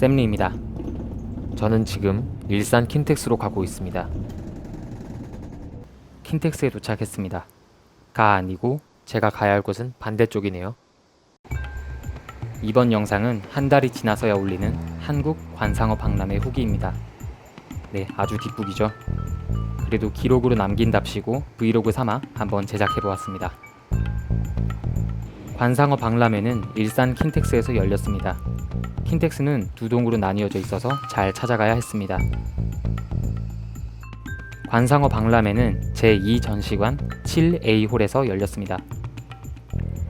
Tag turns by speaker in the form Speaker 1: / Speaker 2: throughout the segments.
Speaker 1: 샘리입니다. 저는 지금 일산 킨텍스로 가고 있습니다. 킨텍스에 도착했습니다. 가 아니고 제가 가야 할 곳은 반대쪽이네요. 이번 영상은 한 달이 지나서야 올리는 한국 관상어 박람회 후기입니다. 네, 아주 뒷북이죠. 그래도 기록으로 남긴답시고 브이로그 삼아 한번 제작해보았습니다. 관상어 박람회는 일산 킨텍스에서 열렸습니다. 킨텍스는 두 동으로 나뉘어져 있어서 잘 찾아가야 했습니다. 관상어 박람회는 제2전시관 7A홀에서 열렸습니다.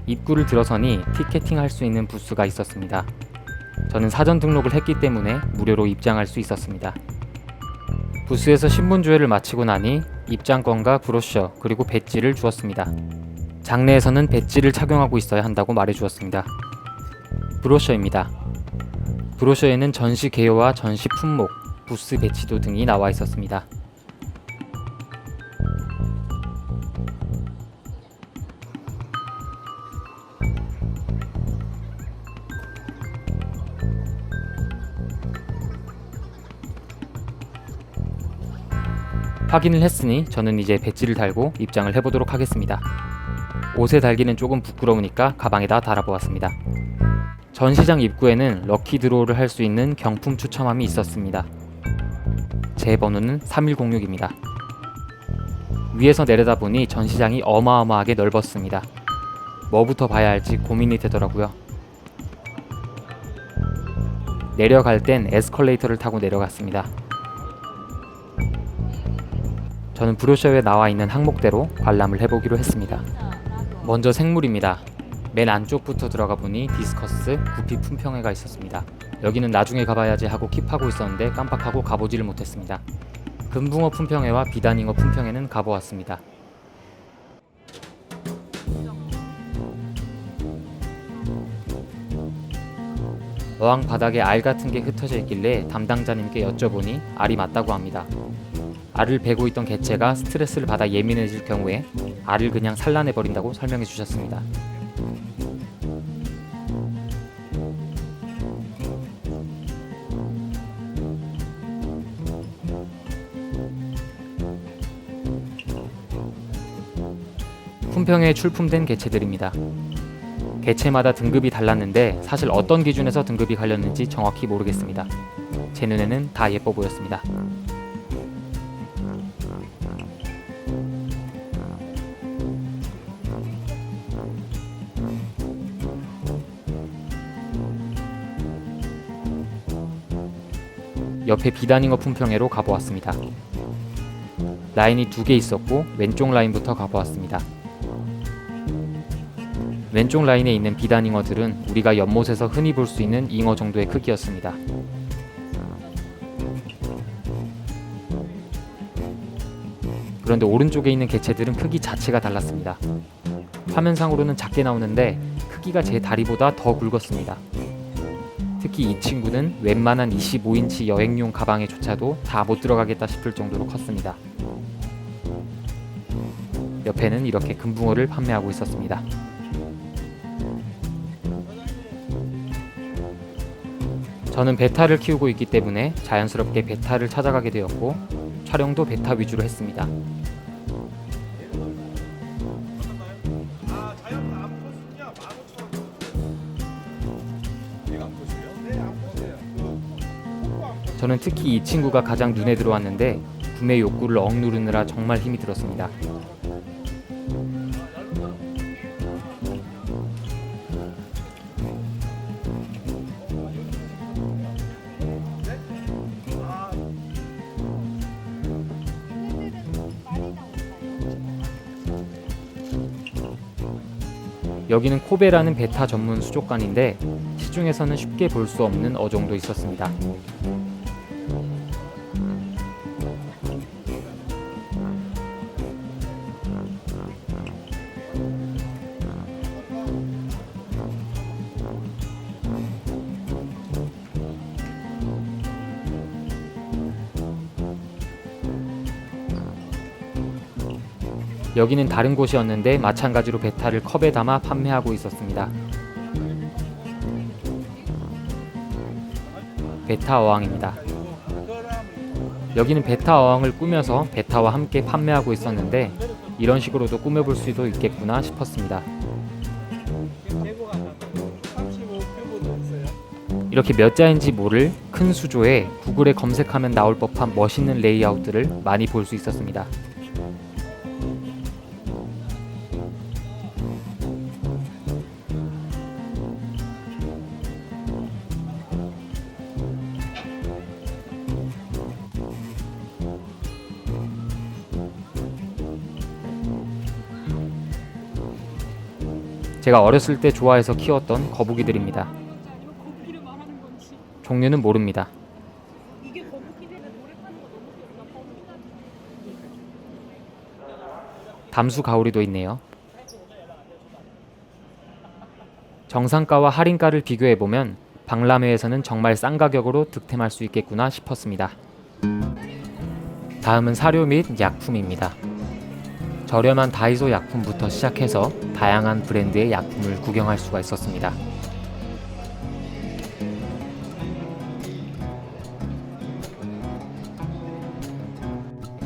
Speaker 1: 입구를 들어서니 티켓팅할 수 있는 부스가 있었습니다. 저는 사전 등록을 했기 때문에 무료로 입장할 수 있었습니다. 부스에서 신분조회를 마치고 나니 입장권과 브로셔 그리고 배지를 주었습니다. 장내에서는 배지를 착용하고 있어야 한다고 말해주었습니다. 브로셔입니다. 브로셔에는 전시 개요와 전시 품목, 부스 배치도 등이 나와 있었습니다. 확인을 했으니 저는 이제 배지를 달고 입장을 해보도록 하겠습니다. 옷에 달기는 조금 부끄러우니까 가방에다 달아보았습니다. 전시장 입구에는 럭키 드로우를 할 수 있는 경품 추첨함이 있었습니다. 제 번호는 3106입니다. 위에서 내려다보니 전시장이 어마어마하게 넓었습니다. 뭐부터 봐야 할지 고민이 되더라고요. 내려갈 땐 에스컬레이터를 타고 내려갔습니다. 저는 브로셔에 나와 있는 항목대로 관람을 해보기로 했습니다. 먼저 생물입니다. 맨 안쪽부터 들어가 보니 디스커스, 구피 품평회가 있었습니다. 여기는 나중에 가봐야지 하고 킵하고 있었는데 깜빡하고 가보지를 못했습니다. 금붕어 품평회와 비단잉어 품평회는 가보았습니다. 어항 바닥에 알 같은 게 흩어져 있길래 담당자님께 여쭤보니 알이 맞다고 합니다. 알을 베고 있던 개체가 스트레스를 받아 예민해질 경우에 알을 그냥 산란해버린다고 설명해 주셨습니다. 품평회에 출품된 개체들입니다. 개체마다 등급이 달랐는데 사실 어떤 기준에서 등급이 갈렸는지 정확히 모르겠습니다. 제 눈에는 다 예뻐 보였습니다. 옆에 비단잉어 품평회로 가보았습니다. 라인이 2개 있었고 왼쪽 라인부터 가보았습니다. 왼쪽 라인에 있는 비단잉어들은 우리가 연못에서 흔히 볼 수 있는 잉어 정도의 크기였습니다. 그런데 오른쪽에 있는 개체들은 크기 자체가 달랐습니다. 화면상으로는 작게 나오는데 크기가 제 다리보다 더 굵었습니다. 특히 이 친구는 웬만한 25인치 여행용 가방에조차도 다 못 들어가겠다 싶을 정도로 컸습니다. 옆에는 이렇게 금붕어를 판매하고 있었습니다. 저는 베타를 키우고 있기 때문에 자연스럽게 베타를 찾아가게 되었고 촬영도 베타 위주로 했습니다. 저는 특히 이 친구가 가장 눈에 들어왔는데 구매 욕구를 억누르느라 정말 힘이 들었습니다. 여기는 코베라는 베타 전문 수족관인데 시중에서는 쉽게 볼 수 없는 어종도 있었습니다. 여기는 다른 곳이었는데 마찬가지로 베타를 컵에 담아 판매하고 있었습니다. 베타 어항입니다. 여기는 베타 어항을 꾸며서 베타와 함께 판매하고 있었는데 이런 식으로도 꾸며볼 수도 있겠구나 싶었습니다. 이렇게 몇 자인지 모를 큰 수조에 구글에 검색하면 나올 법한 멋있는 레이아웃들을 많이 볼 수 있었습니다. 제가 어렸을 때 좋아해서 키웠던 거북이들입니다. 종류는 모릅니다. 담수 가오리도 있네요. 정상가와 할인가를 비교해보면 박람회에서는 정말 싼 가격으로 득템할 수 있겠구나 싶었습니다. 다음은 사료 및 약품입니다. 저렴한 다이소 약품부터 시작해서 다양한 브랜드의 약품을 구경할 수가 있었습니다.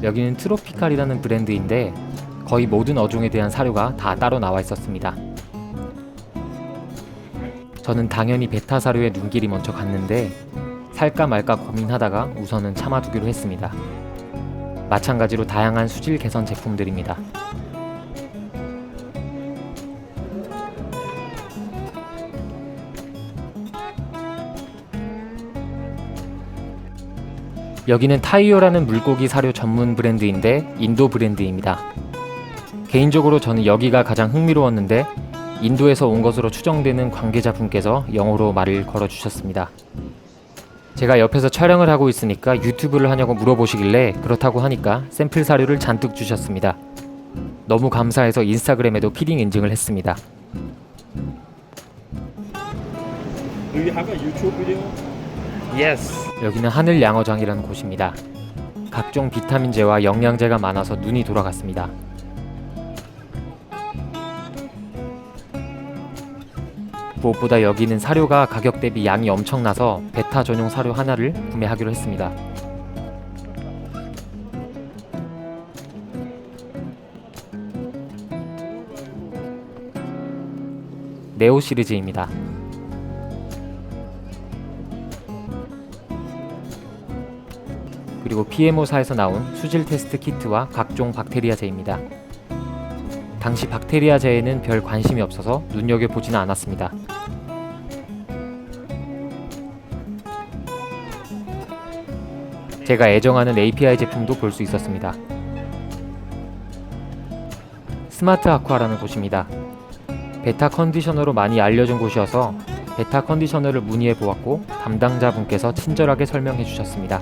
Speaker 1: 여기는 트로피칼이라는 브랜드인데 거의 모든 어종에 대한 사료가 다 따로 나와 있었습니다. 저는 당연히 베타 사료에 눈길이 먼저 갔는데 살까 말까 고민하다가 우선은 참아두기로 했습니다. 마찬가지로 다양한 수질 개선 제품들입니다. 여기는 타이오라는 물고기 사료 전문 브랜드인데 인도 브랜드입니다. 개인적으로 저는 여기가 가장 흥미로웠는데 인도에서 온 것으로 추정되는 관계자분께서 영어로 말을 걸어주셨습니다. 제가 옆에서 촬영을 하고 있으니까 유튜브를 하냐고 물어보시길래 그렇다고 하니까 샘플 사료를 잔뜩 주셨습니다. 너무 감사해서 인스타그램에도 키링 인증을 했습니다.
Speaker 2: Do you have a YouTube video?
Speaker 1: Yes. 여기는 하늘 양어장이라는 곳입니다. 각종 비타민제와 영양제가 많아서 눈이 돌아갔습니다. 무엇보다 여기는 사료가 가격 대비 양이 엄청나서 베타 전용 사료 하나를 구매하기로 했습니다. 네오 시리즈입니다. 그리고 PMO사에서 나온 수질 테스트 키트와 각종 박테리아제입니다. 당시 박테리아제에는 별 관심이 없어서 눈여겨보지는 않았습니다. 제가 애정하는 API 제품도 볼 수 있었습니다. 스마트 아쿠아라는 곳입니다. 베타 컨디셔너로 많이 알려진 곳이어서 베타 컨디셔너를 문의해 보았고 담당자분께서 친절하게 설명해 주셨습니다.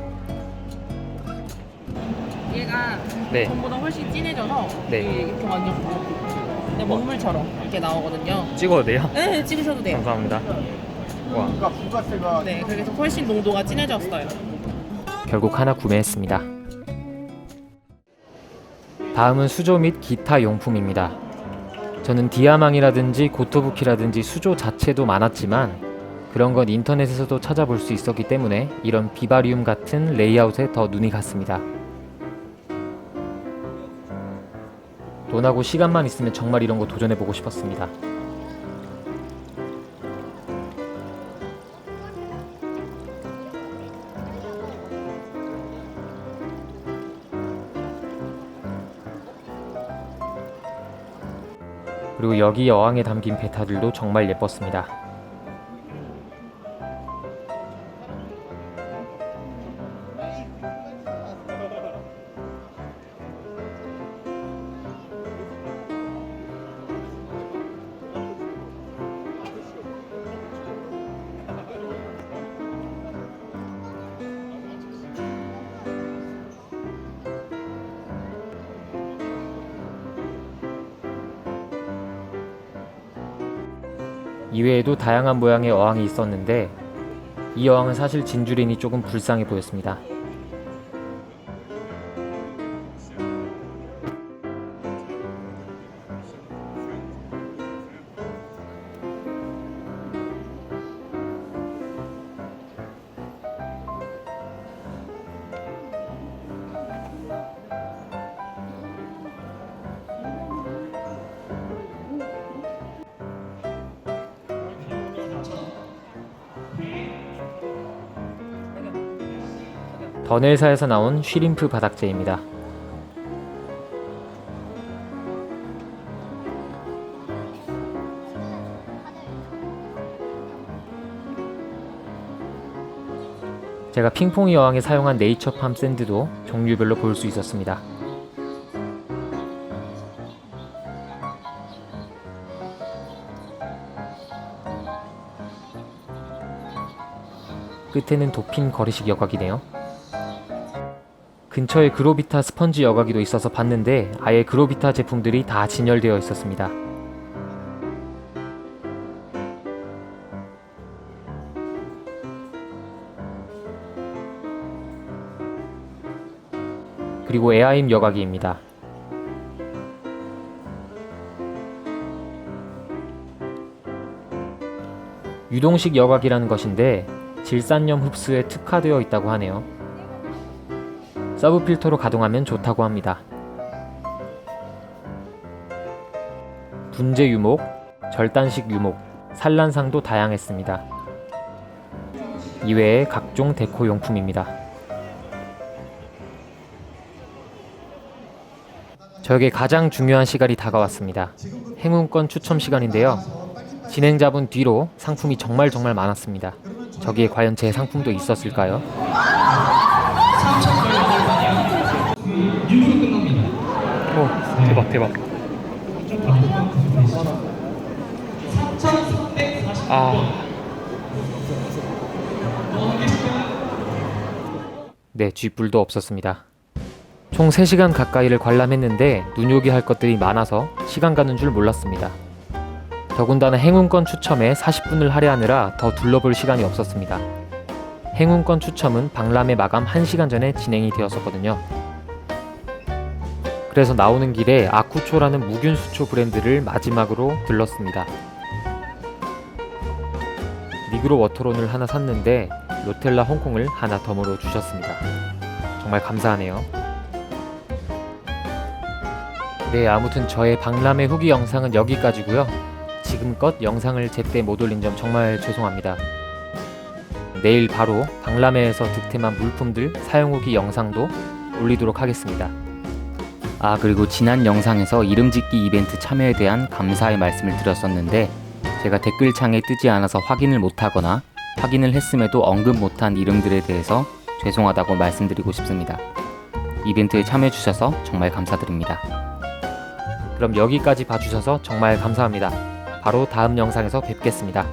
Speaker 3: 얘가
Speaker 1: 네.
Speaker 3: 전보다 훨씬 진해져서
Speaker 1: 네.
Speaker 3: 이렇게 완전 그냥 먹물처럼 이렇게 나오거든요.
Speaker 1: 찍어도 돼요?
Speaker 3: 네, 찍으셔도 돼요.
Speaker 1: 감사합니다. 와.
Speaker 2: 그러니까 부가세가
Speaker 3: 네, 그래서 훨씬 농도가 진해졌어요.
Speaker 1: 결국 하나 구매했습니다. 다음은 수조 및 기타 용품입니다. 저는 디아망이라든지 고토부키라든지 수조 자체도 많았지만 그런 건 인터넷에서도 찾아볼 수 있었기 때문에 이런 비바리움 같은 레이아웃에 더 눈이 갔습니다. 돈하고 시간만 있으면 정말 이런 거 도전해보고 싶었습니다. 그리고 여기 어항에 담긴 베타들도 정말 예뻤습니다. 이외에도 다양한 모양의 어항이 있었는데 이 어항은 사실 진주린이 조금 불쌍해 보였습니다. 더넬사에서 나온 쉬림프 바닥제입니다. 제가 핑퐁이 여왕에 사용한 네이처팜 샌드도 종류별로 볼 수 있었습니다. 끝에는 도핀 거리식 여과기네요. 근처에 그로비타 스펀지 여과기도 있어서 봤는데 아예 그로비타 제품들이 다 진열되어 있었습니다. 그리고 에아임 여과기입니다. 유동식 여과기라는 것인데 질산염 흡수에 특화되어 있다고 하네요. 서브 필터로 가동하면 좋다고 합니다. 분재 유목, 절단식 유목, 산란상도 다양했습니다. 이외에 각종 데코 용품입니다. 저에게 가장 중요한 시간이 다가왔습니다. 행운권 추첨 시간인데요. 진행자분 뒤로 상품이 정말 많았습니다. 저기에 과연 제 상품도 있었을까요? 오, 대박. 네, 쥐뿔도 없었습니다. 총 3시간 가까이를 관람했는데 눈요기할 것들이 많아서 시간 가는 줄 몰랐습니다. 더군다나 행운권 추첨에 40분을 할애하느라 더 둘러볼 시간이 없었습니다. 행운권 추첨은 박람회 마감 1시간 전에 진행이 되었었거든요. 그래서 나오는 길에 아쿠초라는 무균 수초 브랜드를 마지막으로 들렀습니다. 니그로 워터론을 하나 샀는데 로텔라 홍콩을 하나 덤으로 주셨습니다. 정말 감사하네요. 네, 아무튼 저의 박람회 후기 영상은 여기까지고요. 지금껏 영상을 제때 못 올린 점 정말 죄송합니다. 내일 바로 박람회에서 득템한 물품들 사용 후기 영상도 올리도록 하겠습니다. 그리고 지난 영상에서 이름 짓기 이벤트 참여에 대한 감사의 말씀을 드렸었는데 제가 댓글창에 뜨지 않아서 확인을 못하거나 확인을 했음에도 언급 못한 이름들에 대해서 죄송하다고 말씀드리고 싶습니다. 이벤트에 참여해주셔서 정말 감사드립니다. 그럼 여기까지 봐주셔서 정말 감사합니다. 바로 다음 영상에서 뵙겠습니다.